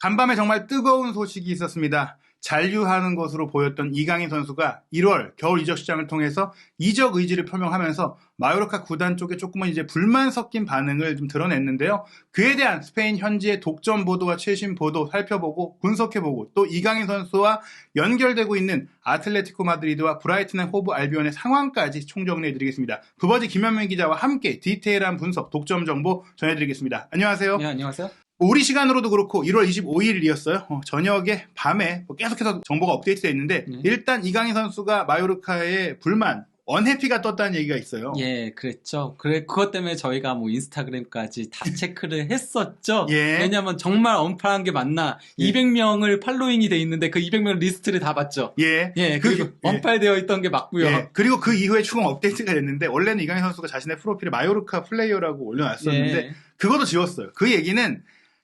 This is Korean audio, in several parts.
간밤에 정말 뜨거운 소식이 있었습니다. 잔류하는 것으로 보였던 이강인 선수가 1월 겨울 이적 시장을 통해서 이적 의지를 표명하면서 마요르카 구단 쪽에 조금은 이제 불만 섞인 반응을 좀 드러냈는데요. 그에 대한 스페인 현지의 독점 보도와 최신 보도 살펴보고 분석해보고 또 이강인 선수와 연결되고 있는 아틀레티코 마드리드와 브라이튼 앤 호브 알비온의 상황까지 총정리해드리겠습니다. 부버지 김현민 기자와 함께 디테일한 분석, 독점 정보 전해드리겠습니다. 안녕하세요. 네, 안녕하세요. 우리 시간으로도 그렇고 1월 25일이었어요. 저녁에 밤에 계속해서 정보가 업데이트되어 있는데 일단 이강인 선수가 마요르카의 불만, 언해피가 떴다는 얘기가 있어요. 예, 그랬죠. 그것 때문에 저희가 뭐 인스타그램까지 다 체크를 했었죠. 예. 왜냐면 정말 언팔한 게 맞나? 예. 200명을 팔로잉이 돼 있는데 그 200명 리스트를 다 봤죠. 예. 예, 그리고 언팔되어 있던 게 맞고요. 예. 그리고 그 이후에 추가 업데이트가 됐는데 원래는 이강인 선수가 자신의 프로필에 마요르카 플레이어라고 올려놨었는데 예. 그것도 지웠어요. 그 얘기는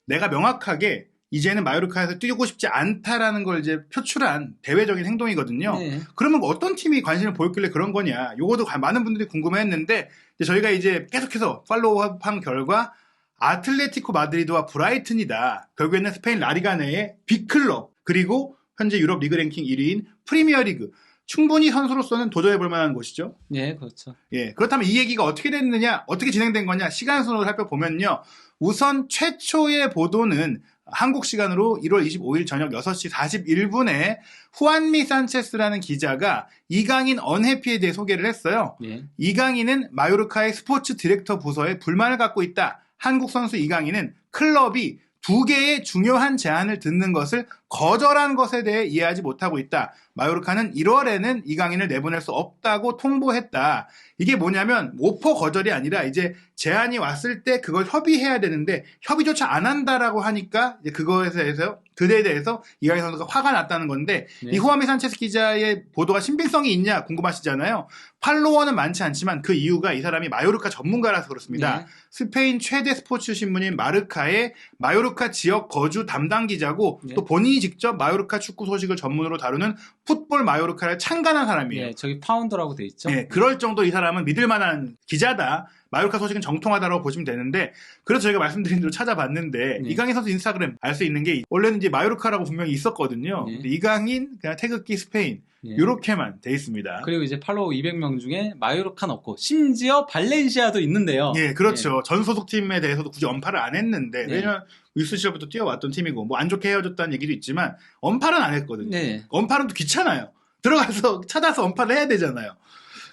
내가 명확하게 이제는 마요르카에서 뛰고 싶지 않다라는 걸 이제 표출한 대외적인 행동이거든요. 네. 그러면 어떤 팀이 관심을 보였길래 그런 거냐. 요것도 많은 분들이 궁금해했는데 저희가 이제 계속해서 팔로우한 결과 아틀레티코 마드리드와 브라이튼이다. 결국에는 스페인 라리가 내의 빅클럽 그리고 현재 유럽 리그 랭킹 1위인 프리미어리그. 충분히 선수로서는 도전해볼 만한 곳이죠. 예, 그렇죠. 예, 그렇다면 이 얘기가 어떻게 됐느냐, 어떻게 진행된 거냐, 시간 순으로 살펴보면요. 우선 최초의 보도는 한국 시간으로 1월 25일 저녁 6시 41분에 후안미 산체스라는 기자가 이강인 언해피에 대해 소개를 했어요. 예. 이강인은 마요르카의 스포츠 디렉터 부서에 불만을 갖고 있다. 한국 선수 이강인은 클럽이 2개의 중요한 제안을 듣는 것을 거절한 것에 대해 이해하지 못하고 있다. 마요르카는 1월에는 이강인을 내보낼 수 없다고 통보했다. 이게 뭐냐면 오퍼 거절이 아니라 이제 제안이 왔을 때 그걸 협의해야 되는데 협의조차 안 한다라고 하니까 이제 그에 대해서 이강인 선수가 화가 났다는 건데 네. 이 후아미 산체스 기자의 보도가 신빙성이 있냐 궁금하시잖아요. 팔로워는 많지 않지만 그 이유가 이 사람이 마요르카 전문가라서 그렇습니다. 네. 스페인 최대 스포츠 신문인 마르카의 마요르카 지역 거주 담당 기자고 네. 또 본인이 직접 마요르카 축구 소식을 전문으로 다루는 풋볼 마요르카를 창간한 사람이에요. 예, 저기 파운더라고 돼 있죠. 네, 그럴 정도 이 사람은 믿을 만한 기자다. 마요르카 소식은 정통하다라고 보시면 되는데 그래서 저희가 말씀드린 대로 찾아봤는데 네. 이강인 선수 인스타그램 알 수 있는 게 원래는 이제 마요르카라고 분명히 있었거든요. 네. 근데 이강인 그냥 태극기 스페인 예. 이렇게만 돼 있습니다. 그리고 이제 팔로우 200명 중에 마요르카는 없고 심지어 발렌시아도 있는데요. 예, 그렇죠. 전 소속팀에 대해서도 굳이 언팔을 안 했는데 네. 왜냐면 유스 시절부터 뛰어왔던 팀이고 뭐 안 좋게 헤어졌다는 얘기도 있지만 언팔은 안 했거든요. 네. 언팔은 또 귀찮아요. 들어가서 찾아서 언팔을 해야 되잖아요.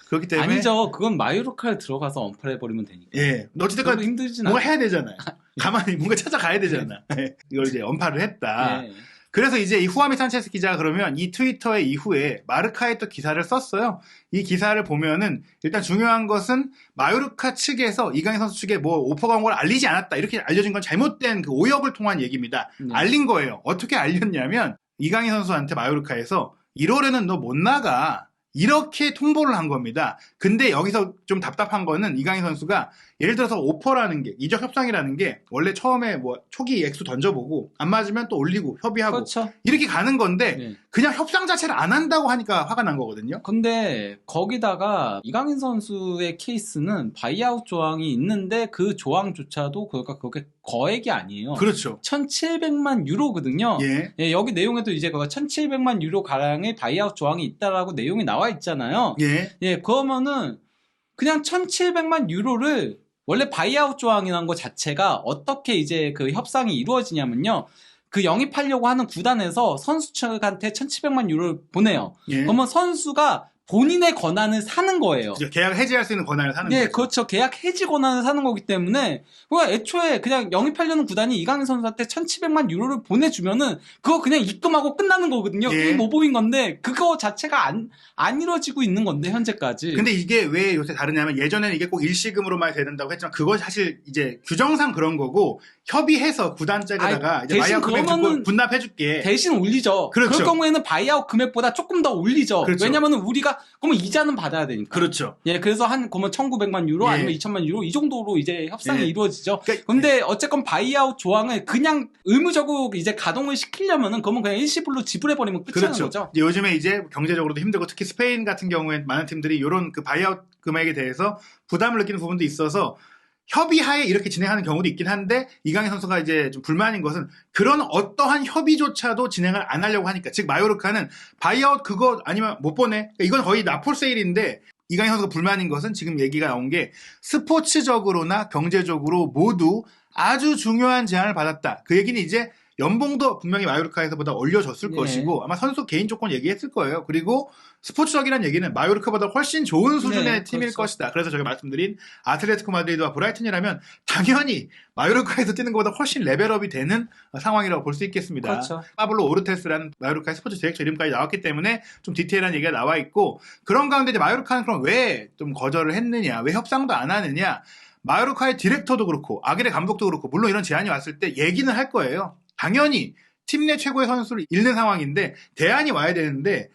그렇기 때문에 아니죠. 그건 마요르카에 들어가서 언팔해버리면 되니까. 예, 어찌됐건 별로 힘들진 뭔가 않아요. 해야 되잖아요. 가만히 뭔가 찾아가야 되잖아. 예, 이걸 이제 언팔을 했다. 예. 그래서 이제 이 후아미 산체스 기자가 그러면 이 트위터에 이후에 마르카에 또 기사를 썼어요. 이 기사를 보면은 일단 중요한 것은 마요르카 측에서 이강인 선수 측에 뭐 오퍼가 온 걸 알리지 않았다. 이렇게 알려진 건 잘못된 그 오역을 통한 얘기입니다. 네. 알린 거예요. 어떻게 알렸냐면 이강인 선수한테 마요르카에서 1월에는 너 못 나가. 이렇게 통보를 한 겁니다. 근데 여기서 좀 답답한 거는 이강인 선수가 예를 들어서 오퍼라는 게 이적 협상이라는 게 원래 처음에 뭐 초기 액수 던져보고 안 맞으면 또 올리고 협의하고 그렇죠. 이렇게 가는 건데 네. 그냥 협상 자체를 안 한다고 하니까 화가 난 거거든요. 근데 거기다가 이강인 선수의 케이스는 바이아웃 조항이 있는데 그 조항조차도 그러니까 그게 거액이 아니에요. 그렇죠. 1,700만 유로거든요. 예. 예, 여기 내용에도 이제 그거 1,700만 유로 가량의 바이아웃 조항이 있다라고 내용이 나와 있잖아요. 예. 예, 그러면은 그냥 1,700만 유로를 원래 바이아웃 조항이라는 것 자체가 어떻게 이제 그 협상이 이루어지냐면요. 그 영입하려고 하는 구단에서 선수 측한테 1,700만 유로를 보내요. 예. 그러면 선수가 본인의 권한을 사는 거예요. 그렇죠. 계약을 해지할 수 있는 권한을 사는 네, 거죠. 그렇죠. 계약 해지 권한을 사는 거기 때문에 그냥 애초에 그냥 영입하려는 구단이 이강인 선수한테 1,700만 유로를 보내주면은 그거 그냥 입금하고 끝나는 거거든요. 예. 그게 모범인 건데 그거 자체가 안 이루어지고 있는 건데 현재까지. 근데 이게 왜 요새 다르냐면 예전에는 이게 꼭 일시금으로만 돼야 된다고 했지만 그건 사실 이제 규정상 그런 거고 협의해서 구단짝에다가 아니, 이제 대신 마이아웃 금액 그러면은 주고 분납해줄게. 대신 올리죠. 그렇죠. 그럴 경우에는 바이아웃 금액보다 조금 더 올리죠. 그렇죠. 왜냐면은 우리가 그러면 이자는 받아야 되니까. 그렇죠. 예, 그래서 그러면 1,900만 유로 예. 아니면 2,000만 유로 이 정도로 이제 협상이 예. 이루어지죠. 그러니까 근데 어쨌건 바이아웃 조항을 그냥 의무적으로 이제 가동을 시키려면은 그러면 그냥 일시불로 지불해버리면 끝이라는 그렇죠. 거죠. 이제 요즘에 이제 경제적으로도 힘들고 특히 스페인 같은 경우에 많은 팀들이 이런 그 바이아웃 금액에 대해서 부담을 느끼는 부분도 있어서 협의하에 이렇게 진행하는 경우도 있긴 한데 이강인 선수가 이제 좀 불만인 것은 그런 어떠한 협의조차도 진행을 안 하려고 하니까 즉 마요르카는 바이아웃 그거 아니면 못 보내 그러니까 이건 거의 나폴 세일인데 이강인 선수가 불만인 것은 지금 얘기가 나온 게 스포츠적으로나 경제적으로 모두 아주 중요한 제안을 받았다. 그 얘기는 이제 연봉도 분명히 마요르카에서보다 올려줬을 네. 것이고 아마 선수 개인 조건 얘기했을 거예요. 그리고 스포츠적이라는 얘기는 마요르카보다 훨씬 좋은 수준의 네, 팀일 그렇죠. 것이다. 그래서 제가 말씀드린 아틀레티코 마드리드와 브라이튼이라면 당연히 마요르카에서 뛰는 것보다 훨씬 레벨업이 되는 상황이라고 볼 수 있겠습니다. 그렇죠. 파블로 오르테스라는 마요르카의 스포츠 디렉터 이름까지 나왔기 때문에 좀 디테일한 얘기가 나와 있고 그런 가운데 이제 마요르카는 그럼 왜 좀 거절을 했느냐, 왜 협상도 안 하느냐. 마요르카의 디렉터도 그렇고 아기레 감독도 그렇고 물론 이런 제안이 왔을 때 얘기는 할 거예요. 당연히 팀 내 최고의 선수를 잃는 상황인데 대안이 와야 되는데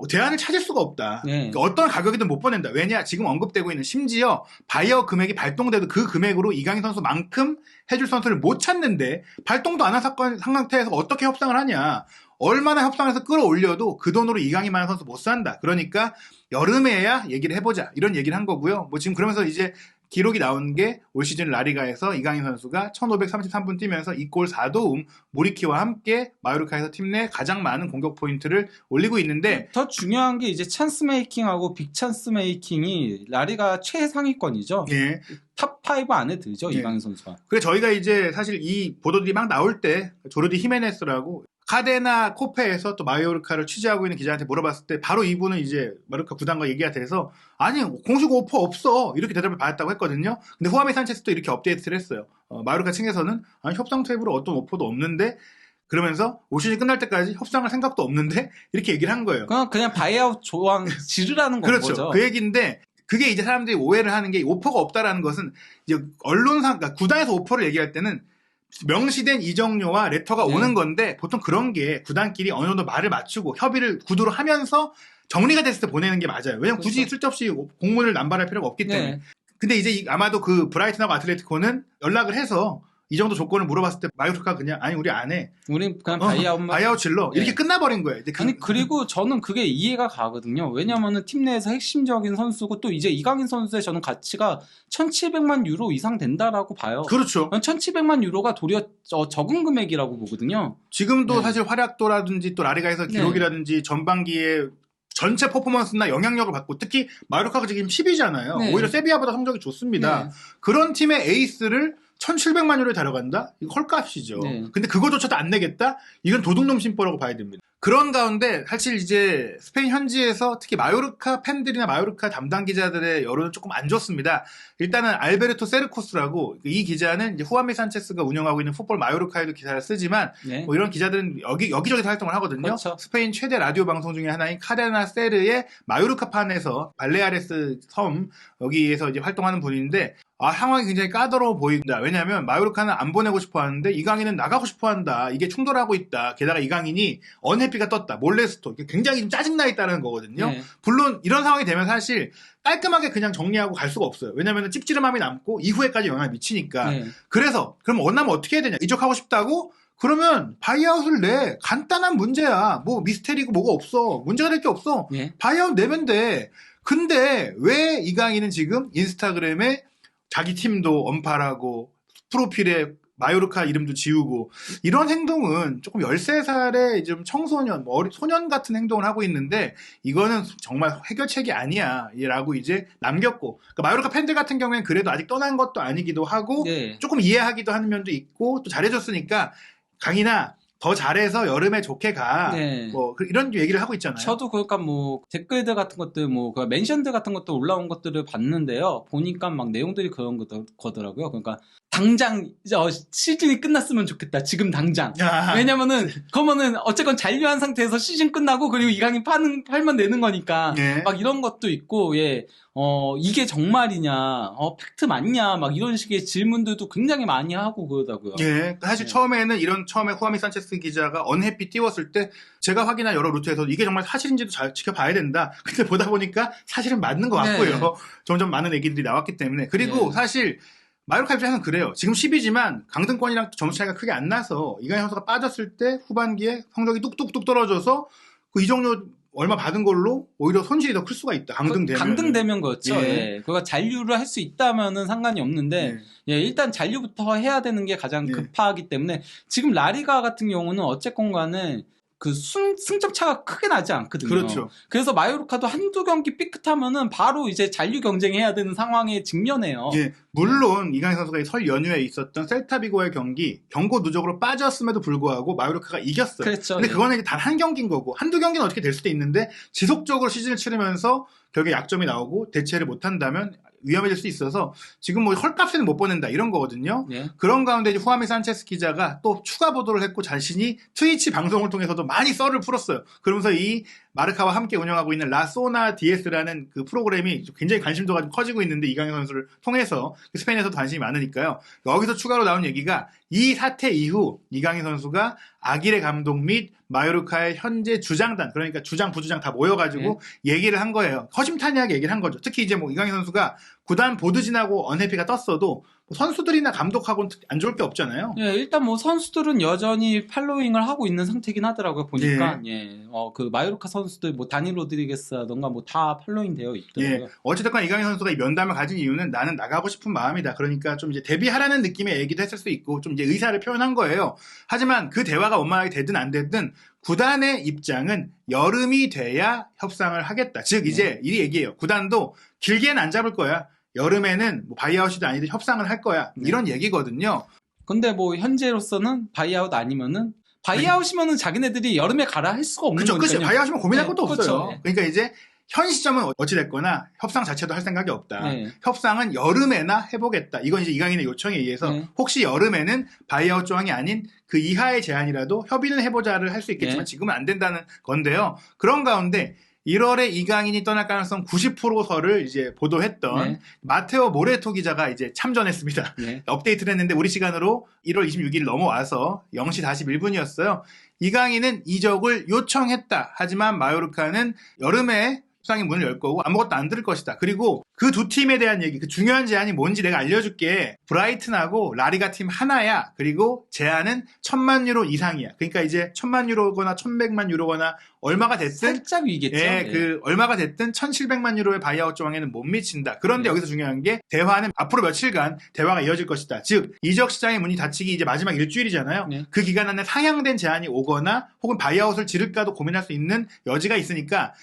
대안을 찾을 수가 없다. 네. 그러니까 어떤 가격이든 못 보낸다. 왜냐? 지금 언급되고 있는 심지어 바이아웃 금액이 발동돼도 그 금액으로 이강인 선수만큼 해줄 선수를 못 찾는데 발동도 안 한 상태에서 어떻게 협상을 하냐. 얼마나 협상해서 끌어올려도 그 돈으로 이강인만한 선수 못 산다. 그러니까 여름에야 얘기를 해보자. 이런 얘기를 한 거고요. 뭐 지금 그러면서 이제 기록이 나온 게 올 시즌 라리가에서 이강인 선수가 1533분 뛰면서 2골 4도움 모리키와 함께 마요르카에서 팀 내 가장 많은 공격 포인트를 올리고 있는데 더 중요한 게 이제 찬스 메이킹하고 빅 찬스 메이킹이 라리가 최상위권이죠. 예. 탑5 안에 들죠, 예. 이강인 선수가. 그래서 저희가 이제 사실 이 보도들이 막 나올 때 조르디 히메네스라고 카데나 코페에서 또 마요르카를 취재하고 있는 기자한테 물어봤을 때 바로 이분은 이제 마요르카 구단과 얘기가 돼서 아니 공식 오퍼 없어 이렇게 대답을 받았다고 했거든요. 근데 후아메 산체스도 이렇게 업데이트를 했어요. 마요르카 측에서는 아니 협상 테이블에 어떤 오퍼도 없는데 그러면서 올 시즌 끝날 때까지 협상할 생각도 없는데 이렇게 얘기를 한 거예요. 그냥 바이아웃 조항 지르라는 건 그렇죠. 거죠. 그 얘기인데 그게 이제 사람들이 오해를 하는 게 오퍼가 없다라는 것은 이제 언론상 그러니까 구단에서 오퍼를 얘기할 때는 명시된 이적료와 레터가 네. 오는 건데 보통 그런 게 구단끼리 어느 정도 말을 맞추고 협의를 구도로 하면서 정리가 됐을 때 보내는 게 맞아요. 왜냐면 굳이 그렇죠. 쓸데없이 공문을 남발할 필요가 없기 때문에. 네. 근데 이제 아마도 그 브라이튼하고 아틀레티코는 연락을 해서 이 정도 조건을 물어봤을 때 마요르카가 그냥 아니 우리 안 해. 우린 그냥 바이아웃만. 바이아웃 질러. 네. 이렇게 끝나버린 거예요. 이제 아니 그리고 저는 그게 이해가 가거든요. 왜냐면은 팀 내에서 핵심적인 선수고 또 이제 이강인 선수의 저는 가치가 1,700만 유로 이상 된다라고 봐요. 그렇죠. 1,700만 유로가 도리어 적은 금액이라고 보거든요. 지금도 네. 사실 활약도라든지 또 라리가에서 기록이라든지 전반기에 전체 퍼포먼스나 영향력을 받고 특히 마요르카가 지금 10위잖아요. 네. 오히려 세비야보다 성적이 좋습니다. 네. 그런 팀의 에이스를 1,700만 유로에 데려간다? 이거 헐값이죠. 네. 근데 그거조차도 안 내겠다? 이건 도둑놈 심보라고 봐야 됩니다. 그런 가운데 사실 이제 스페인 현지에서 특히 마요르카 팬들이나 마요르카 담당 기자들의 여론은 조금 안 좋습니다. 일단은 알베르토 세르코스라고 이 기자는 이제 후아메 산체스가 운영하고 있는 풋볼 마요르카에도 기사를 쓰지만 네. 뭐 이런 기자들은 여기저기서 활동을 하거든요. 그렇죠. 스페인 최대 라디오 방송 중에 하나인 카데나 세르의 마요르카판에서 발레아레스 섬 여기에서 이제 활동하는 분인데 상황이 굉장히 까다로워 보인다. 왜냐하면 마요르카는 안 보내고 싶어 하는데 이강인은 나가고 싶어 한다. 이게 충돌하고 있다. 게다가 이강인이 언해피가 떴다. 몰레스토. 굉장히 좀 짜증나 있다는 거거든요. 네. 물론 이런 상황이 되면 사실 깔끔하게 그냥 정리하고 갈 수가 없어요. 왜냐하면 찝찝함이 남고 이후에까지 영향을 미치니까. 네. 그래서 그럼 원하면 어떻게 해야 되냐. 이적하고 싶다고? 그러면 바이아웃을 내. 간단한 문제야. 뭐 미스테리고 뭐가 없어. 문제가 될 게 없어. 네. 바이아웃 내면 돼. 근데 왜 이강인은 지금 인스타그램에 자기 팀도 언팔하고 프로필에 마요르카 이름도 지우고 이런 행동은 조금 13살의 좀 청소년, 소년 같은 행동을 하고 있는데 이거는 정말 해결책이 아니야 라고 이제 남겼고 그러니까 마요르카 팬들 같은 경우에는 그래도 아직 떠난 것도 아니기도 하고 네. 조금 이해하기도 하는 면도 있고 또 잘해줬으니까 강인아 더 잘해서 여름에 좋게 가. 네. 뭐 이런 얘기를 하고 있잖아요. 저도 그러니까 뭐 댓글들 같은 것들 그 멘션들 같은 것도 올라온 것들을 봤는데요. 보니까 막 내용들이 그런 거더라고요. 그러니까 당장 시즌이 끝났으면 좋겠다. 지금 당장. 야. 왜냐면은 그러면은 어쨌건 잔류한 상태에서 시즌 끝나고 그리고 이강인 팔면 되는 거니까 예. 막 이런 것도 있고 이게 정말이냐 팩트 맞냐 막 이런 식의 질문들도 굉장히 많이 하고 그러더라고요. 예. 사실 네. 처음에 후아미 산체스 기자가 언해피 띄웠을 때 제가 확인한 여러 루트에서 이게 정말 사실인지도 잘 지켜봐야 된다. 근데 보다 보니까 사실은 맞는 것 같고요. 네. 점점 많은 얘기들이 나왔기 때문에. 그리고 네. 사실 마요르카 입장에서는 그래요. 지금 10위지만 강등권이랑 점수 차이가 크게 안 나서 이강인 선수가 빠졌을 때 후반기에 성적이 뚝뚝뚝 떨어져서 그 이적료 얼마 받은 걸로 오히려 손실이 더 클 수가 있다. 강등되면. 강등되면 그렇죠. 예. 예. 그거 잔류를 할 수 있다면은 상관이 없는데 예. 예, 일단 잔류부터 해야 되는 게 가장 예. 급하기 때문에 지금 라리가 같은 경우는 어쨌건 간에 그 승점 차가 크게 나지 않거든요. 그렇죠. 그래서 마요르카도 한두 경기 삐끗하면은 바로 이제 잔류 경쟁해야 되는 상황에 직면해요. 예, 물론 이강인 선수가 설 연휴에 있었던 셀타비고의 경기 경고 누적으로 빠졌음에도 불구하고 마요르카가 이겼어요. 그렇죠. 근데 예. 그거는 단 한 경기인 거고 한두 경기는 어떻게 될 수도 있는데 지속적으로 시즌을 치르면서 결국에 약점이 나오고 대체를 못한다면 위험해질 수 있어서 지금 뭐 헐값에는 못 보낸다 이런 거거든요. 예. 그런 가운데 이제 후아미 산체스 기자가 또 추가 보도를 했고 자신이 트위치 방송을 통해서도 많이 썰을 풀었어요. 그러면서 이 마르카와 함께 운영하고 있는 라소나 DS라는 그 프로그램이 굉장히 관심도가 좀 커지고 있는데 이강인 선수를 통해서 스페인에서도 관심이 많으니까요. 여기서 추가로 나온 얘기가 이 사태 이후 이강인 선수가 아기레 감독 및 마요르카의 현재 주장단 그러니까 주장 부주장 다 모여가지고 얘기를 한 거예요. 허심탄회하게 얘기를 한 거죠. 특히 이제 뭐 이강인 선수가 구단 보드진하고 언해피가 떴어도 선수들이나 감독하고는 안 좋을 게 없잖아요. 예, 일단 뭐 선수들은 여전히 팔로잉을 하고 있는 상태긴 하더라고요. 보니까 그 마요르카 선수들 뭐 다니 로드리게스라던가 뭐 다 팔로잉 되어 있더라고요. 예. 어찌됐건 이강인 선수가 이 면담을 가진 이유는 나는 나가고 싶은 마음이다. 그러니까 좀 이제 데뷔하라는 느낌의 얘기도 했을 수 있고 좀 이제 의사를 표현한 거예요. 하지만 그 대화가 원만하게 되든 안 되든 구단의 입장은 여름이 돼야 협상을 하겠다. 즉 이제 이 얘기예요. 구단도 길게는 안 잡을 거야. 여름에는 뭐 바이아웃이든 아니든 협상을 할 거야. 이런 얘기거든요. 근데 뭐 현재로서는 바이아웃 아니면은 바이아웃이면은 자기네들이 여름에 가라 할 수가 없는 그렇죠. 거니까요. 그렇죠. 바이아웃이면 고민할 것도 없어요. 그렇죠. 그러니까 이제 현 시점은 어찌됐거나 협상 자체도 할 생각이 없다. 네. 협상은 여름에나 해보겠다. 이건 이제 이강인의 요청에 의해서 혹시 여름에는 바이아웃 조항이 아닌 그 이하의 제한이라도 협의는 해보자를 할 수 있겠지만 지금은 안 된다는 건데요. 그런 가운데 1월에 이강인이 떠날 가능성 90%설을 이제 보도했던 마테오 모레토 기자가 이제 참전했습니다. 업데이트를 했는데 우리 시간으로 1월 26일 넘어와서 0시 41분이었어요. 이강인은 이적을 요청했다. 하지만 마요르카는 여름에 협상의 문을 열 거고 아무것도 안 들을 것이다. 그리고 그 두 팀에 대한 얘기, 그 중요한 제안이 뭔지 내가 알려줄게. 브라이튼하고 라리가 팀 하나야. 그리고 제안은 1,000만 유로 이상이야. 그러니까 이제 1,000만 유로거나 1,100만 유로거나 얼마가 됐든 살짝 위겠죠. 그 얼마가 됐든 1,700만 유로의 바이아웃 조항에는 못 미친다. 그런데 여기서 중요한 게 대화는 앞으로 며칠간 대화가 이어질 것이다. 즉 이적 시장의 문이 닫히기 이제 마지막 일주일이잖아요. 그 기간 안에 상향된 제안이 오거나 혹은 바이아웃을 지를까도 고민할 수 있는 여지가 있으니까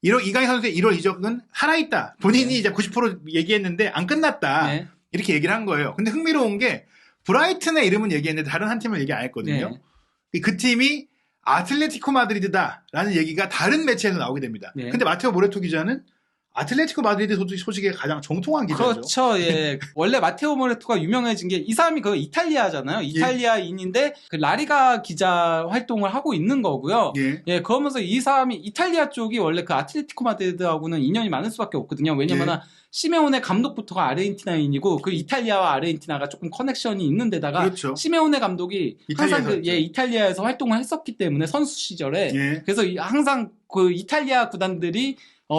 이강인 선수의 1월 이적은 살아있다. 본인이 이제 90% 얘기했는데 안 끝났다. 이렇게 얘기를 한 거예요. 근데 흥미로운 게 브라이튼의 이름은 얘기했는데 다른 한 팀을 얘기 안 했거든요. 그 팀이 아틀레티코 마드리드다라는 얘기가 다른 매체에서 나오게 됩니다. 근데 마테오 모레토 기자는 아틀레티코 마드리드 소식에 가장 정통한 기자죠. 그렇죠. 예. 원래 마테오 모레토가 유명해진 게 이 사람이 그 이탈리아잖아요. 이탈리아인인데 그 라리가 기자 활동을 하고 있는 거고요. 그러면서 이 사람이 이탈리아 쪽이 원래 그 아틀레티코 마드리드하고는 인연이 많을 수밖에 없거든요. 왜냐면 시메오네 감독부터가 아르헨티나인이고 그 이탈리아와 아르헨티나가 조금 커넥션이 있는 데다가 시메오네 감독이 항상 이탈리아에서 활동을 했었기 때문에 선수 시절에 그래서 항상 그 이탈리아 구단들이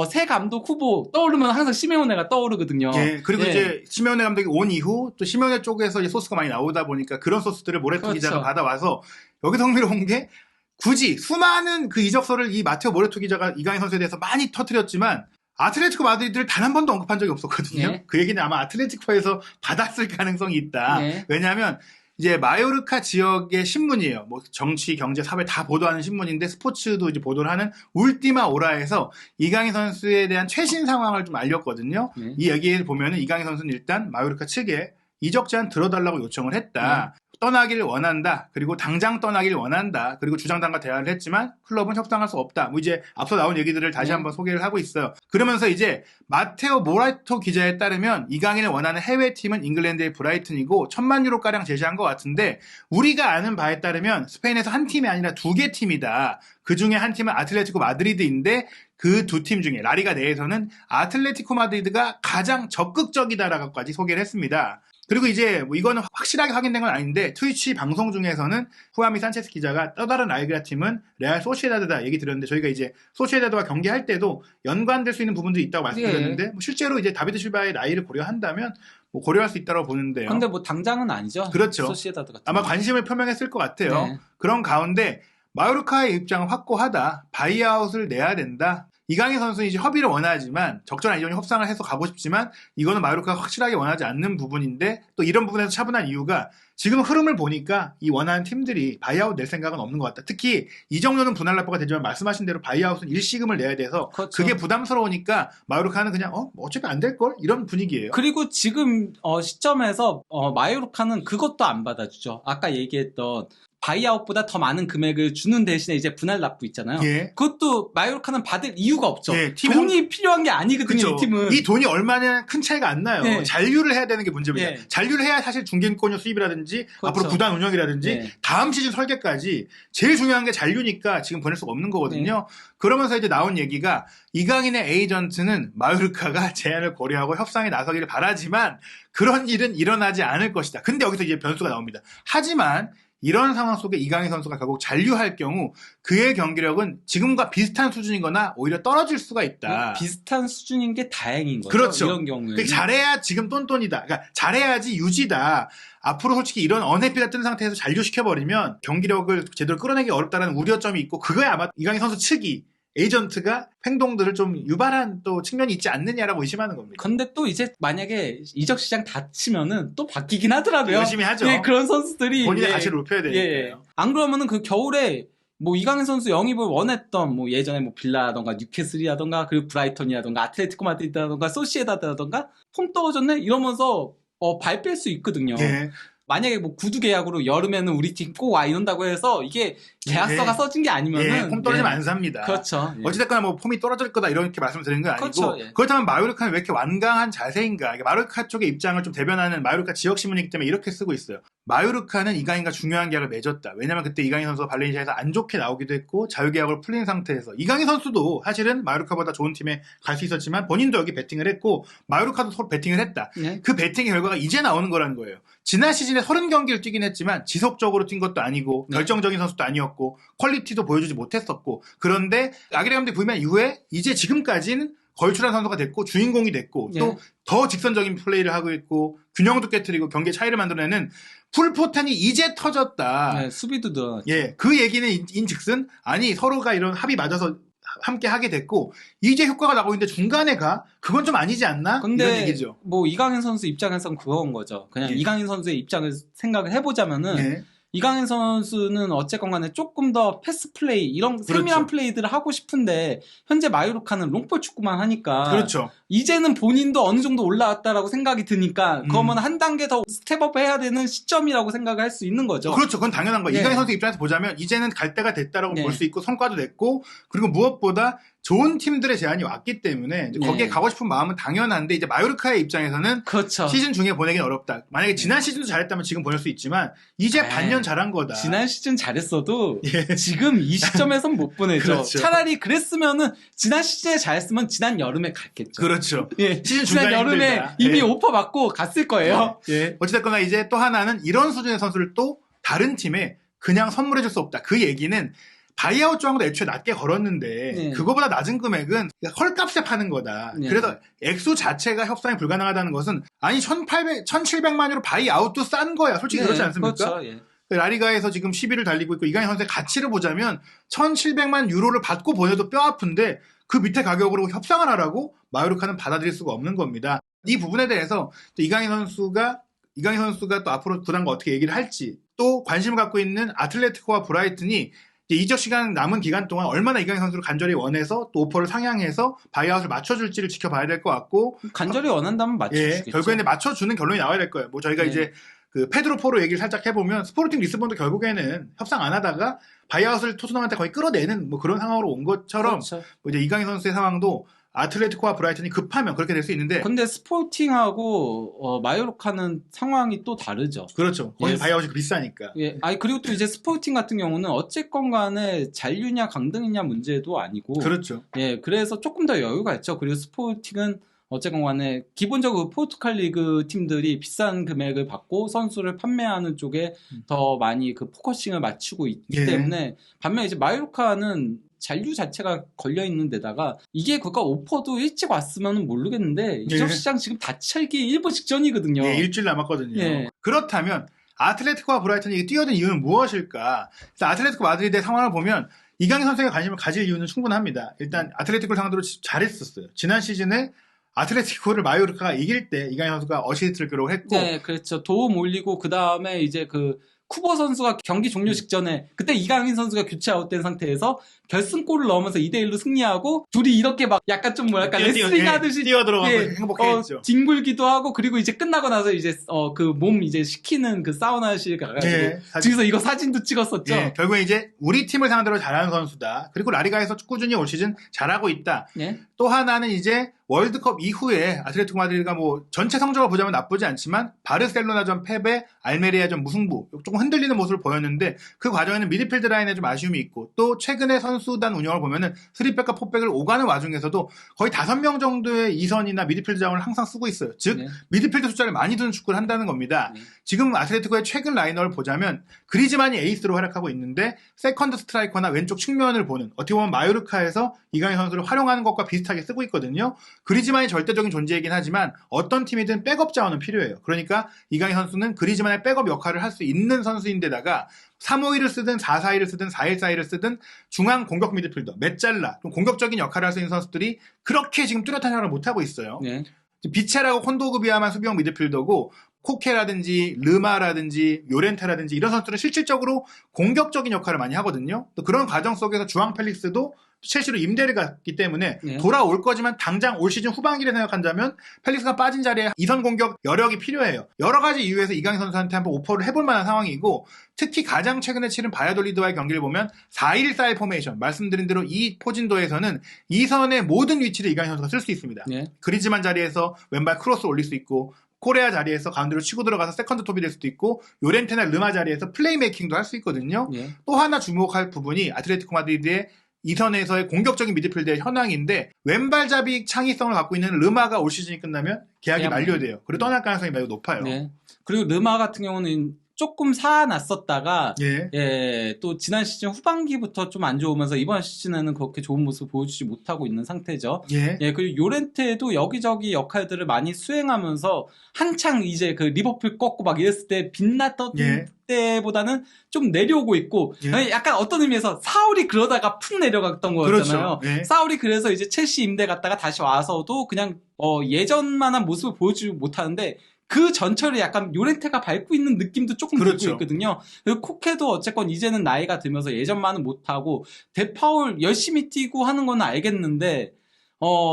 새 감독 후보 떠오르면 항상 시메오네가 떠오르거든요. 그리고 이제 시메오네 감독이 온 이후 또 시메오네 쪽에서 이제 소스가 많이 나오다 보니까 그런 소스들을 모레토 기자가 받아와서 여기서 흥미로운 게 굳이 수많은 그 이적서를 이 마테오 모레토 기자가 이강인 선수에 대해서 많이 터뜨렸지만 아틀레티코 마드리드를 단 한 번도 언급한 적이 없었거든요. 그 얘기는 아마 아틀레티코에서 받았을 가능성이 있다. 왜냐하면 이제 마요르카 지역의 신문이에요. 뭐 정치, 경제, 사회 다 보도하는 신문인데 스포츠도 이제 보도를 하는 울티마 오라에서 이강인 선수에 대한 최신 상황을 좀 알렸거든요. 이 얘기를 보면은 이강인 선수는 일단 마요르카 측에 이적 제안 들어달라고 요청을 했다. 떠나기를 원한다. 그리고 당장 떠나기를 원한다. 그리고 주장단과 대화를 했지만 클럽은 협상할 수 없다. 뭐 이제 앞서 나온 얘기들을 다시 한번 소개를 하고 있어요. 그러면서 이제 마테오 모라토 기자에 따르면 이강인을 원하는 해외팀은 잉글랜드의 브라이튼이고 1,000만 유로가량 제시한 것 같은데 우리가 아는 바에 따르면 스페인에서 한 팀이 아니라 2개 팀이다. 그중에 한 팀은 아틀레티코 마드리드인데 그 두 팀 중에 라리가 내에서는 아틀레티코 마드리드가 가장 적극적이다라고까지 소개를 했습니다. 그리고 이제 뭐 이거는 확실하게 확인된 건 아닌데 트위치 방송 중에서는 후아미 산체스 기자가 또 다른 라이그라 팀은 레알 소시에다드다 얘기 드렸는데 저희가 이제 소시에다드와 경기할 때도 연관될 수 있는 부분도 있다고 말씀드렸는데 뭐 실제로 이제 다비드 실바의 나이를 고려한다면 뭐 고려할 수 있다고 보는데요. 근데 뭐 당장은 아니죠. 그렇죠. 소시에다드 같은 아마 관심을 표명했을 것 같아요. 그런 가운데 마요르카의 입장은 확고하다. 바이아웃을 내야 된다. 이강인 선수는 이제 협의를 원하지만 적절한 이전이 협상을 해서 가고 싶지만 이거는 마요르카가 확실하게 원하지 않는 부분인데 또 이런 부분에서 차분한 이유가 지금 흐름을 보니까 이 원하는 팀들이 바이아웃 낼 생각은 없는 것 같다. 특히 이 정도는 분할 납부가 되지만 말씀하신 대로 바이아웃은 일시금을 내야 돼서 그렇죠. 그게 부담스러우니까 마요르카는 그냥 어차피 안 될걸? 이런 분위기예요. 그리고 지금 시점에서 마요르카는 그것도 안 받아주죠. 아까 얘기했던 바이아웃보다 더 많은 금액을 주는 대신에 이제 분할 납부 있잖아요. 예. 그것도 마요르카는 받을 이유가 없죠. 예, 돈이 필요한 게 아니거든요. 그쵸. 이 팀은. 이 돈이 얼마냐 큰 차이가 안 나요. 예. 잔류를 해야 되는 게 문제입니다. 예. 잔류를 해야 사실 중견권료 수입이라든지 그렇죠. 앞으로 구단 운영이라든지 예. 다음 시즌 설계까지 제일 중요한 게 잔류니까 지금 보낼 수가 없는 거거든요. 예. 그러면서 이제 나온 얘기가 이강인의 에이전트는 마요르카가 제안을 고려하고 협상에 나서기를 바라지만 그런 일은 일어나지 않을 것이다. 근데 여기서 이제 변수가 나옵니다. 하지만 이런 상황 속에 이강인 선수가 결국 잔류할 경우 그의 경기력은 지금과 비슷한 수준이거나 오히려 떨어질 수가 있다. 비슷한 수준인 게 다행인 거죠. 그렇죠. 이런 경우에는. 잘해야 지금 똔똔이다. 그러니까 잘해야지 유지다. 앞으로 솔직히 이런 언해피가 뜬 상태에서 잔류시켜버리면 경기력을 제대로 끌어내기 어렵다는 우려점이 있고 그거에 아마 이강인 선수 측이 에이전트가 행동들을 좀 유발한 또 측면이 있지 않느냐라고 의심하는 겁니다. 근데 또 이제 만약에 이적 시장 닫히면은 또 바뀌긴 하더라고요. 열심히 하죠. 예, 그런 선수들이 본인의 예, 가치를 높여야 되니까요. 안 그러면은 그 겨울에 뭐 이강인 선수 영입을 원했던 뭐 예전에 뭐 빌라라던가 뉴캐슬이라던가 그리고 브라이턴이라던가 아틀레티코 마드리드라던가 소시에다드라던가 폼 떨어졌네 이러면서 발 뺄 수 있거든요. 예. 만약에 뭐 구두 계약으로 여름에는 우리 팀 꼭 와 이런다고 해서 이게 계약서가 써진 게 아니면은 폼 떨어지면 안 삽니다. 그렇죠. 예. 어찌됐거나 뭐 폼이 떨어질 거다 이렇게 말씀을 드리는 건 아니고 그렇죠, 예. 그렇다면 마요르카는 왜 이렇게 완강한 자세인가? 마요르카 쪽의 입장을 좀 대변하는 마요르카 지역신문이기 때문에 이렇게 쓰고 있어요. 마요르카는 이강인과 중요한 계약을 맺었다. 왜냐면 그때 이강인 선수가 발렌시아에서 안 좋게 나오기도 했고 자유계약으로 풀린 상태에서 이강인 선수도 사실은 마요르카보다 좋은 팀에 갈 수 있었지만 본인도 여기 베팅을 했고 마요르카도 서로 베팅을 했다. 예. 그 베팅의 결과가 이제 나오는 거라는 거예요. 지난 시즌에 30경기를 뛰긴 했지만 지속적으로 뛴 것도 아니고 결정적인 선수도 아니었고 퀄리티도 보여주지 못했었고 그런데 아기레 감독이 부임한 이후에 이제 지금까지는 걸출한 선수가 됐고 주인공이 됐고 또 더 직선적인 플레이를 하고 있고 균형도 깨트리고 경기의 차이를 만들어내는 풀포텐이 이제 터졌다. 네, 수비도 늘어났죠. 예, 그 얘기는 인즉슨 아니 서로가 이런 합이 맞아서 함께 하게 됐고 이제 효과가 나고 있는데 중간에 그건 좀 아니지 않나? 근데 이런 얘기죠. 뭐 이강인 선수 입장에서는 그건 거죠. 그냥 예. 이강인 선수의 입장을 생각을 해보자면은 예. 이강인 선수는 어쨌건 간에 조금 더 패스 플레이 이런 세밀한 플레이들을 하고 싶은데 현재 마요르카는 롱볼 축구만 하니까 그렇죠. 이제는 본인도 어느 정도 올라왔다라고 생각이 드니까 그러면 한 단계 더 스텝업 해야 되는 시점이라고 생각을 할 수 있는 거죠. 그렇죠. 그건 당연한 거예요. 예. 이강인 선수 입장에서 보자면 이제는 갈 때가 됐다라고 예. 볼 수 있고 성과도 냈고 그리고 무엇보다 좋은 팀들의 제안이 왔기 때문에 이제 거기에 예. 가고 싶은 마음은 당연한데 이제 마요르카의 입장에서는 그렇죠. 시즌 중에 보내긴 어렵다. 만약에 지난 시즌도 잘했다면 지금 보낼 수 있지만 이제 에이, 반년 잘한 거다. 지난 시즌 잘했어도 예. 지금 이 시점에선 못 보내죠. 그렇죠. 차라리 그랬으면은 지난 시즌에 잘했으면 지난 여름에 갔겠죠. 그렇죠. 예, 시즌 지난 중간에 여름에 힘들다. 이미 예. 오퍼 받고 갔을 거예요. 예. 어찌됐거나 이제 또 하나는 이런 수준의 선수를 또 다른 팀에 그냥 선물해줄 수 없다. 그 얘기는 바이아웃 조항도 애초에 낮게 걸었는데 네. 그거보다 낮은 금액은 헐값에 파는 거다. 네. 그래서 액수 자체가 협상이 불가능하다는 것은 아니 1,700만 유로 바이아웃도 싼 거야. 솔직히 그렇지 않습니까? 그렇죠. 예. 라리가에서 지금 10위를 달리고 있고 이강인 선수의 가치를 보자면 1,700만 유로를 받고 보내도 뼈 아픈데 그 밑에 가격으로 협상을 하라고 마요르카는 받아들일 수가 없는 겁니다. 이 부분에 대해서 또 이강인 선수가 또 앞으로 구단과 어떻게 얘기를 할지 또 관심을 갖고 있는 아틀레티코와 브라이튼이 이제 이적 시간 남은 기간 동안 얼마나 이강인 선수를 간절히 원해서 또 오퍼를 상향해서 바이아웃을 맞춰줄지를 지켜봐야 될 것 같고 간절히 원한다면 맞춰주겠죠. 결국에는 맞춰주는 결론이 나와야 될 거예요. 뭐 저희가 네. 이제 그 페드로 포로 얘기를 살짝 해보면 스포르팅 리스본도 결국에는 협상 안 하다가 바이아웃을 토트넘한테 거의 끌어내는 뭐 그런 상황으로 온 것처럼 그렇죠. 뭐 이제 이강인 선수의 상황도 아틀레티코와 브라이튼이 급하면 그렇게 될 수 있는데 근데 스포팅하고 마요르카는 상황이 또 다르죠. 그렇죠. 거기 예. 바이아웃이 비싸니까. 예. 그리고 또 이제 스포팅 같은 경우는 어쨌건 간에 잔류냐 강등이냐 문제도 아니고 그렇죠. 예, 그래서 조금 더 여유가 있죠. 그리고 스포팅은 어쨌건 간에 기본적으로 포르투갈 리그 팀들이 비싼 금액을 받고 선수를 판매하는 쪽에 더 많이 그 포커싱을 맞추고 있기 예. 때문에 반면 이제 마요르카는 잔류 자체가 걸려있는 데다가 이게 그가 오퍼도 일찍 왔으면 모르겠는데 이적 시장 지금 닫히기 일부 직전이거든요. 예, 일주일 남았거든요. 예. 그렇다면 아틀레티코와 브라이튼이 이게 뛰어든 이유는 무엇일까? 그래서 아틀레티코 마드리드의 상황을 보면 이강인 선수에게 관심을 가질 이유는 충분합니다. 일단 아틀레티코를 상대로 잘했었어요. 지난 시즌에 아틀레티코를 마요르카가 이길 때 이강인 선수가 어시스트를 기록했고, 네, 그렇죠. 도움 올리고 그 다음에 이제 그 쿠버 선수가 경기 종료 직전에 그때 이강인 선수가 교체 아웃된 상태에서 결승골을 넣으면서 2대1로 승리하고 둘이 이렇게 막 약간 좀 뭐랄까 레슬링 하듯이 뛰어들어가고 예, 행복해했죠. 뒹굴기도 하고 그리고 이제 끝나고 나서 이제 그 몸 이제 식히는 그 사우나실 가가지고 예, 뒤에서 이거 사진도 찍었었죠. 예, 결국에 이제 우리 팀을 상대로 잘하는 선수다. 그리고 라리가에서 꾸준히 올 시즌 잘하고 있다. 예. 또 하나는 이제 월드컵 이후에 아틀레티코 마드리드가 뭐 전체 성적을 보자면 나쁘지 않지만 바르셀로나전 패배, 알메리아전 무승부 조금 흔들리는 모습을 보였는데 그 과정에는 미드필드 라인에 좀 아쉬움이 있고 또 최근에 선수단 운영을 보면은 3백과 4백을 오가는 와중에서도 거의 5명 정도의 이선이나 미드필드 자원을 항상 쓰고 있어요. 즉 네. 미드필드 숫자를 많이 두는 축구를 한다는 겁니다. 네. 지금 아틀레티코의 최근 라인업을 보자면 그리즈만이 에이스로 활약하고 있는데 세컨드 스트라이커나 왼쪽 측면을 보는 어떻게 보면 마요르카에서 이강인 선수를 활용하는 것과 비슷하게 쓰고 있거든요. 그리즈만이 절대적인 존재이긴 하지만 어떤 팀이든 백업 자원은 필요해요. 그러니까 이강인 선수는 그리즈만의 백업 역할을 할 수 있는 선수인데다가 3-5-2를 쓰든 4-4-2를 쓰든 4-1-4-2를 쓰든 중앙 공격 미드필더, 메잘라, 좀 공격적인 역할을 할 수 있는 선수들이 그렇게 지금 뚜렷한 활약을 못하고 있어요. 네. 비체라고 콘도그비아만 수비형 미드필더고 코케라든지 르마라든지 요렌테라든지 이런 선수들은 실질적으로 공격적인 역할을 많이 하거든요. 또 그런 과정 속에서 주앙 펠릭스도 첼시로 임대를 갔기 때문에 네. 돌아올 거지만 당장 올 시즌 후반기를 생각한다면 펠릭스가 빠진 자리에 이선 공격 여력이 필요해요. 여러 가지 이유에서 이강인 선수한테 한번 오퍼를 해볼 만한 상황이고 특히 가장 최근에 치른 바야돌리드와의 경기를 보면 4-1-4-1 포메이션 말씀드린 대로 이 포진도에서는 이선의 모든 위치를 이강인 선수가 쓸 수 있습니다. 네. 그리즈만 자리에서 왼발 크로스 올릴 수 있고 코레아 자리에서 가운데로 치고 들어가서 세컨드 톱이 될 수도 있고 요렌테나 르마 자리에서 플레이메이킹도 할 수 있거든요. 네. 또 하나 주목할 부분이 아틀레티코 마드리드의 이선에서의 공격적인 미드필드의 현황인데 왼발잡이 창의성을 갖고 있는 르마가 올 시즌이 끝나면 계약이 만료돼요. 그리고 떠날 가능성이 매우 높아요. 네. 그리고 르마 같은 경우는 조금 사놨었다가 예. 또 지난 시즌 후반기부터 좀 안 좋으면서 이번 시즌에는 그렇게 좋은 모습을 보여주지 못하고 있는 상태죠. 예. 그리고 요렌테도 여기저기 역할들을 많이 수행하면서 한창 이제 그 리버풀 꺾고 막 이랬을 때 빛났던 예. 때보다는 좀 내려오고 있고 예. 약간 어떤 의미에서 사울이 그러다가 푹 내려갔던 거였잖아요. 그렇죠. 예. 사울이 그래서 이제 첼시 임대 갔다가 다시 와서도 그냥 예전만한 모습을 보여주지 못하는데 그 전철을 약간 요렌테가 밟고 있는 느낌도 조금 그렇죠. 들고 있거든요. 그리고 코케도 어쨌건 이제는 나이가 들면서 예전만은 못하고 데파울 열심히 뛰고 하는 건 알겠는데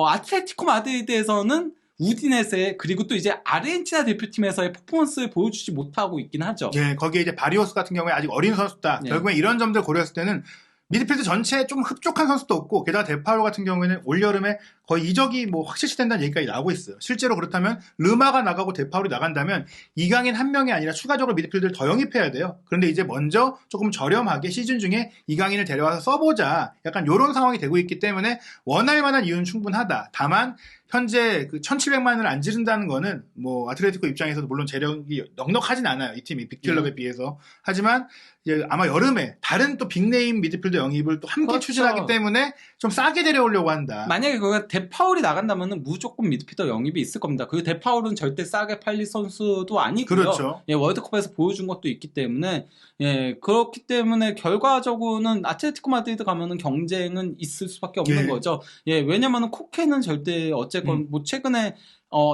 아틀레티코 마드리드에서는 우디네세 그리고 또 이제 아르헨티나 대표팀에서의 퍼포먼스를 보여주지 못하고 있긴 하죠. 예, 거기에 이제 바리오스 같은 경우에 아직 어린 선수다. 예. 결국엔 이런 점들 고려했을 때는 미드필드 전체에 좀 흡족한 선수도 없고 게다가 데파울로 같은 경우에는 올여름에 거의 이적이 뭐 확실시된다는 얘기까지 나오고 있어요. 실제로 그렇다면 르마가 나가고 데파울이 나간다면 이강인 한 명이 아니라 추가적으로 미드필드를 더 영입해야 돼요. 그런데 이제 먼저 조금 저렴하게 시즌 중에 이강인을 데려와서 써보자. 약간 이런 상황이 되고 있기 때문에 원할 만한 이유는 충분하다. 다만 현재 그 1,700만을 안 지른다는 거는 뭐 아틀레티코 입장에서도 물론 재력이 넉넉하진 않아요. 이 팀이 빅클럽에 비해서. 하지만 이제 아마 여름에 다른 또 빅네임 미드필더 영입을 또 함께 그렇죠. 추진하기 때문에 좀 싸게 데려오려고 한다. 만약에 그거 데파울이 나간다면은 무조건 미드필더 영입이 있을 겁니다. 그 데파울은 절대 싸게 팔릴 선수도 아니고요. 그렇죠. 예, 월드컵에서 보여준 것도 있기 때문에 그렇기 때문에 결과적으로는 아틀레티코 마드리드 가면은 경쟁은 있을 수밖에 없는 예. 거죠. 예, 왜냐면은 코케는 절대 어쨌건 뭐 최근에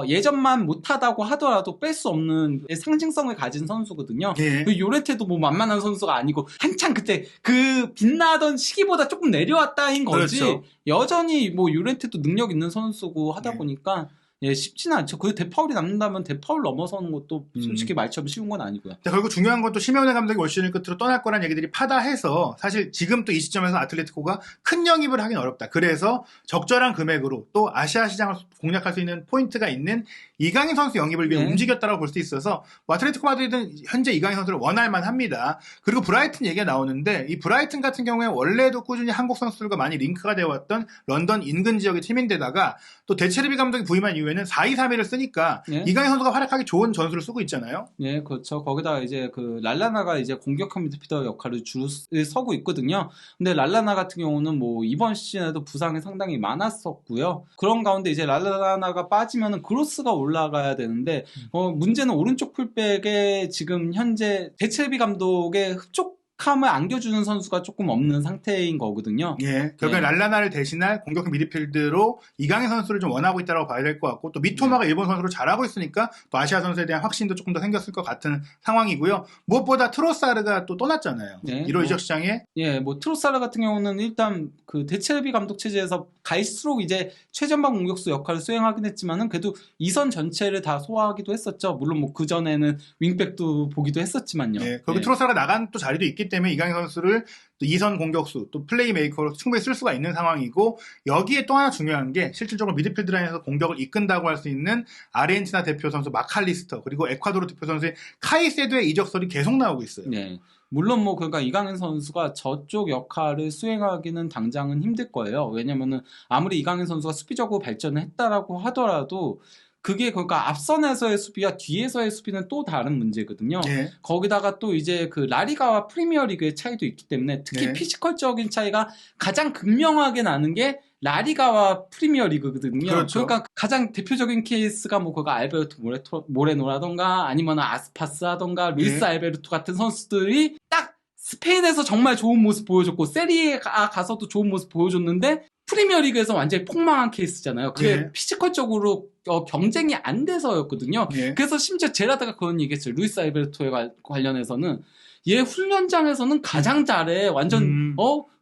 예전만 못하다고 하더라도 뺄 수 없는 상징성을 가진 선수거든요. 예. 그 요렌테도 뭐 만만한 선수가 아니고 한창 그때 그 빛나던 시기보다 조금 내려왔다인 거지. 그렇죠. 여전히 뭐 요렌테도 능력 있는 선수고 하다 예. 보니까 쉽지는 않죠. 그 데파울이 남는다면 데파울 넘어서는 것도 솔직히 말처럼 쉬운 건 아니고요. 결국 중요한 건 또 시메오네 감독이 올 시즌 끝으로 떠날 거란 얘기들이 파다해서 사실 지금 또 이 시점에서 아틀레티코가 큰 영입을 하긴 어렵다. 그래서 적절한 금액으로 또 아시아 시장을 공략할 수 있는 포인트가 있는 이강인 선수 영입을 위해 움직였다고 볼 수 있어서 뭐 아틀레티코 마드리드는 현재 이강인 선수를 원할 만합니다. 그리고 브라이튼 얘기가 나오는데 이 브라이튼 같은 경우에 원래도 꾸준히 한국 선수들과 많이 링크가 되어 왔던 런던 인근 지역의 팀인데다가 또 데체르비 감독이 부임한 이후에 아니면은 4-2-3-1을 쓰니까 예. 이강인 선수가 활약하기 좋은 전술을 쓰고 있잖아요. 예, 그렇죠. 거기다가 이제 그 랄라나가 이제 공격형 미드필더 역할을 주로 서고 있거든요. 근데 랄라나 같은 경우는 뭐 이번 시즌에도 부상이 상당히 많았었고요. 그런 가운데 이제 랄라나가 빠지면은 크로스가 올라가야 되는데 문제는 오른쪽 풀백에 지금 현재 데체비 감독의 흡족함을 안겨주는 선수가 조금 없는 상태인 거거든요. 예, 결국엔 예. 랄라나를 대신할 공격형 미드필드로 이강인 선수를 좀 원하고 있다고 봐야 될 것 같고, 또 미토마가 일본 선수로 잘하고 있으니까 또 아시아 선수에 대한 확신도 조금 더 생겼을 것 같은 상황이고요. 무엇보다 트로사르가 또 떠났잖아요. 예, 1호 이적 시장에. 예, 뭐 트로사르 같은 경우는 일단 그 데체비 감독 체제에서 갈수록 이제 최전방 공격수 역할을 수행하긴 했지만은 그래도 이선 전체를 다 소화하기도 했었죠. 물론 뭐 그 전에는 윙백도 보기도 했었지만요. 예, 거기 예. 트로사르가 나간 또 자리도 있기 때문에 이강인 선수를 또 이선 공격수, 또 플레이메이커로 충분히 쓸 수가 있는 상황이고, 여기에 또 하나 중요한 게 실질적으로 미드필드 라인에서 공격을 이끈다고 할 수 있는 아르헨티나 대표 선수 마칼리스터, 그리고 에콰도르 대표 선수의 카이세도의 이적설이 계속 나오고 있어요. 네. 물론 뭐 그러니까 이강인 선수가 저쪽 역할을 수행하기는 당장은 힘들 거예요. 왜냐면은 아무리 이강인 선수가 수비적으로 발전을 했다라고 하더라도 그게 그러니까 앞선에서의 수비와 뒤에서의 수비는 또 다른 문제거든요. 예. 거기다가 또 이제 그 라리가와 프리미어리그의 차이도 있기 때문에 특히 네. 피지컬적인 차이가 가장 극명하게 나는 게 라리가와 프리미어리그거든요. 그렇죠. 그러니까 가장 대표적인 케이스가 뭐 그거 알베르토 모레노라던가 아니면 아스파스 하던가 루이스 네. 알베르토 같은 선수들이 딱 스페인에서 정말 좋은 모습 보여줬고 세리에 가서도 좋은 모습 보여줬는데 프리미어리그에서 완전히 폭망한 케이스잖아요. 그게 네. 피지컬적으로 경쟁이 안 돼서였거든요. 예. 그래서 심지어 제라드가 그런 얘기했어요. 루이스 알베르토에 관련해서는 얘 훈련장에서는 가장 잘해. 완전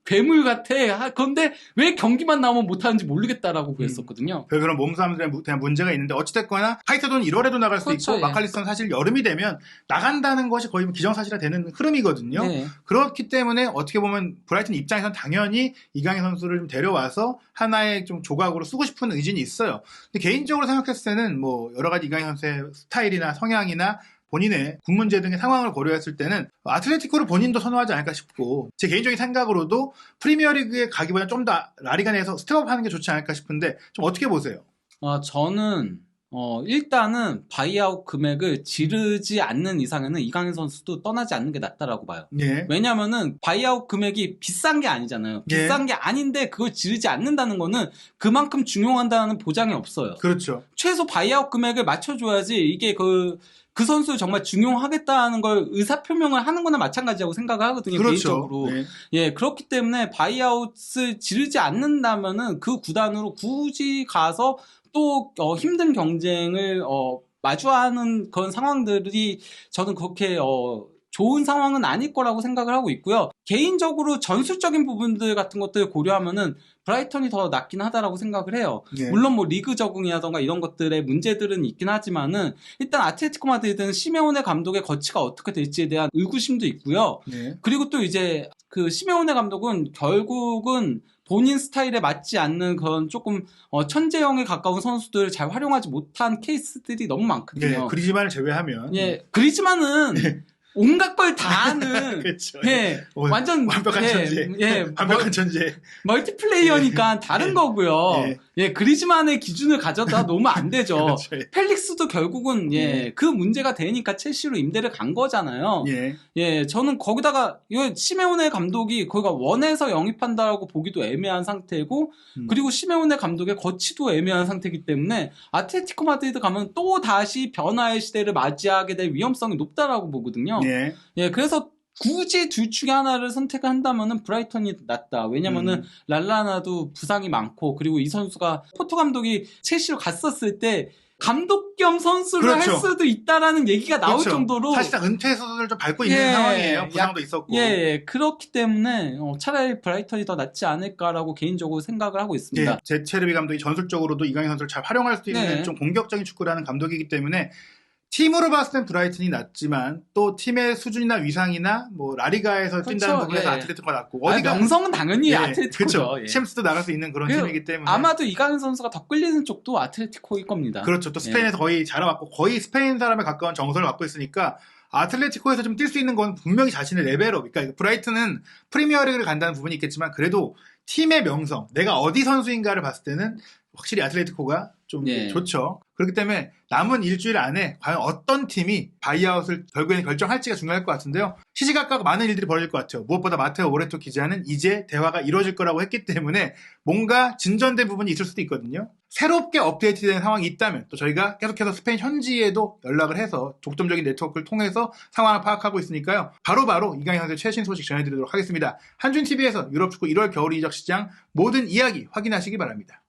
괴물 같아. 그런데 왜 경기만 나오면 못하는지 모르겠다라고 그랬었거든요. 그런 몸싸움들에 대한 문제가 있는데, 어찌됐거나 하이트돈 1월에도 나갈 수 그렇죠, 있고, 예. 마칼리스터는 사실 여름이 되면 나간다는 것이 거의 기정사실화 되는 흐름이거든요. 네. 그렇기 때문에 어떻게 보면 브라이튼 입장에서는 당연히 이강인 선수를 좀 데려와서 하나의 좀 조각으로 쓰고 싶은 의진이 있어요. 근데 개인적으로 생각했을 때는 뭐 여러 가지 이강인 선수의 스타일이나 성향이나 본인의 군 문제 등의 상황을 고려했을 때는 아틀레티코를 본인도 선호하지 않을까 싶고, 제 개인적인 생각으로도 프리미어리그에 가기보다 좀 더 라리가 내에서 스텝업하는 게 좋지 않을까 싶은데, 좀 어떻게 보세요? 저는 일단은 바이아웃 금액을 지르지 않는 이상에는 이강인 선수도 떠나지 않는 게 낫다라고 봐요. 예. 왜냐면은 바이아웃 금액이 비싼 게 아니잖아요. 예. 비싼 게 아닌데 그걸 지르지 않는다는 거는 그만큼 중용한다는 보장이 없어요. 그렇죠. 최소 바이아웃 금액을 맞춰줘야지 이게 그 선수를 정말 중용하겠다는 걸 의사표명을 하는 거나 마찬가지라고 생각을 하거든요. 그렇죠. 개인적으로. 네. 예, 그렇기 때문에 바이아웃을 지르지 않는다면은 그 구단으로 굳이 가서 또 힘든 경쟁을 마주하는 그런 상황들이 저는 그렇게 좋은 상황은 아닐 거라고 생각을 하고 있고요. 개인적으로 전술적인 부분들 같은 것들을 고려하면은 브라이턴이 더 낫긴 하다라고 생각을 해요. 예. 물론 뭐 리그 적응이라던가 이런 것들의 문제들은 있긴 하지만은 일단 아틀레티코 마드리드는 시메오네 감독의 거치가 어떻게 될지에 대한 의구심도 있고요. 예. 그리고 또 이제 그 시메오네 감독은 결국은 본인 스타일에 맞지 않는 그런 조금 천재형에 가까운 선수들을 잘 활용하지 못한 케이스들이 너무 많거든요. 예. 그리지만을 제외하면. 예, 그리즈만은 온갖 걸 다 아는 그렇죠. 예, 완전 완벽한 천재. 완벽한 천재. 멀티플레이어니까 다른 예. 거고요. 예. 예, 그리즈만의 기준을 가져다 놓으면 안 되죠. 그렇죠. 예. 펠릭스도 결국은 그 문제가 되니까 첼시로 임대를 간 거잖아요. 예. 예, 저는 거기다가 이거 시메오네 감독이 거기가 원해서 영입한다라고 보기도 애매한 상태고 그리고 시메오네 감독의 거치도 애매한 상태이기 때문에 아틀레티코 마드리드 가면 또 다시 변화의 시대를 맞이하게 될 위험성이 높다라고 보거든요. 예. 예, 그래서 굳이 둘 중에 하나를 선택한다면은 브라이턴이 낫다. 왜냐면은 랄라나도 부상이 많고 그리고 이 선수가 포토 감독이 첼시로 갔었을 때 감독 겸 선수를 그렇죠. 할 수도 있다라는 얘기가 나올 그렇죠. 정도로 사실상 은퇴 선수를 좀 밟고 있는 예, 상황이에요. 부상도 있었고. 예, 그렇기 때문에 차라리 브라이턴이 더 낫지 않을까라고 개인적으로 생각을 하고 있습니다. 예. 제체르비 감독이 전술적으로도 이강인 선수를 잘 활용할 수 있는 네. 좀 공격적인 축구를 하는 감독이기 때문에 팀으로 봤을 땐 브라이튼이 낫지만 또 팀의 수준이나 위상이나 뭐 라리가에서 그렇죠. 뛴다는 부분에서 예. 아틀레티코가 낫고 어디가 명성은 당연히 예, 아틀레티코죠. 그렇죠. 예. 챔스도 나갈 수 있는 그런 그리고 팀이기 때문에 아마도 이강인 선수가 더 끌리는 쪽도 아틀레티코일 겁니다. 그렇죠. 또 스페인에서 거의 자라왔고 거의 스페인 사람에 가까운 정서를 갖고 있으니까 아틀레티코에서 좀 뛸 수 있는 건 분명히 자신의 레벨업. 그러니까 브라이튼은 프리미어리그를 간다는 부분이 있겠지만 그래도 팀의 명성, 내가 어디 선수인가를 봤을 때는 확실히 아틀레티코가 좀 네. 좋죠. 그렇기 때문에 남은 일주일 안에 과연 어떤 팀이 바이아웃을 결국에는 결정할지가 중요할 것 같은데요. 시시각각 많은 일들이 벌어질 것 같아요. 무엇보다 마테오 모레토 기자는 이제 대화가 이루어질 거라고 했기 때문에 뭔가 진전된 부분이 있을 수도 있거든요. 새롭게 업데이트된 상황이 있다면 또 저희가 계속해서 스페인 현지에도 연락을 해서 독점적인 네트워크를 통해서 상황을 파악하고 있으니까요. 바로바로 이강인 선수의 최신 소식 전해드리도록 하겠습니다. 한준TV에서 유럽축구 1월 겨울 이적 시장 모든 이야기 확인하시기 바랍니다.